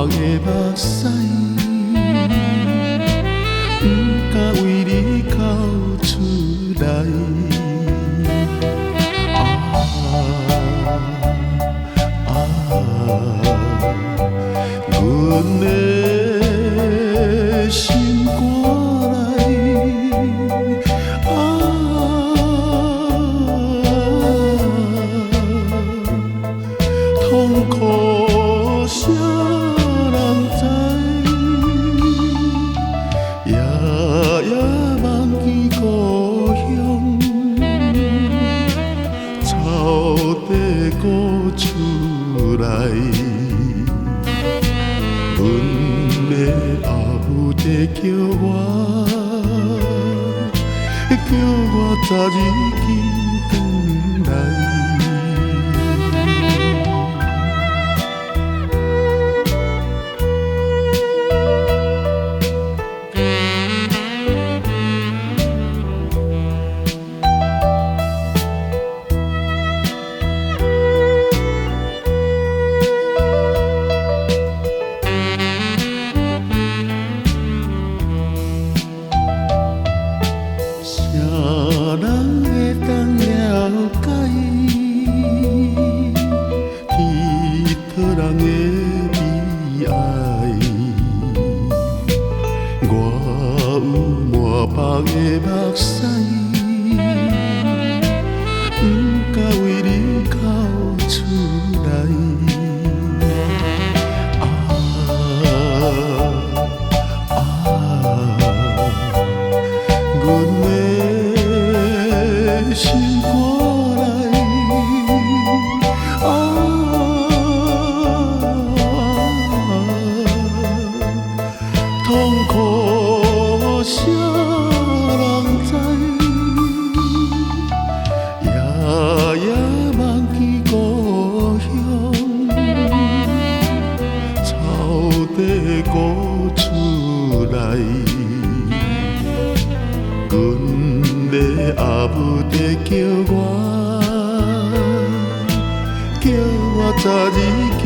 的目屎，不敢为你哭出来。阮的心肝内，痛苦谁人知？夜夜梦见故乡，草地鼓出来。阮的阿母在叫我早日紧转来。啥人会当了解天讨人的悲哀？我有满腹的目屎，不敢为你哭出来。阮的心肝内，痛苦谁人知？夜夜梦见故乡，草地鼓出来。阮的阿母在叫我早日紧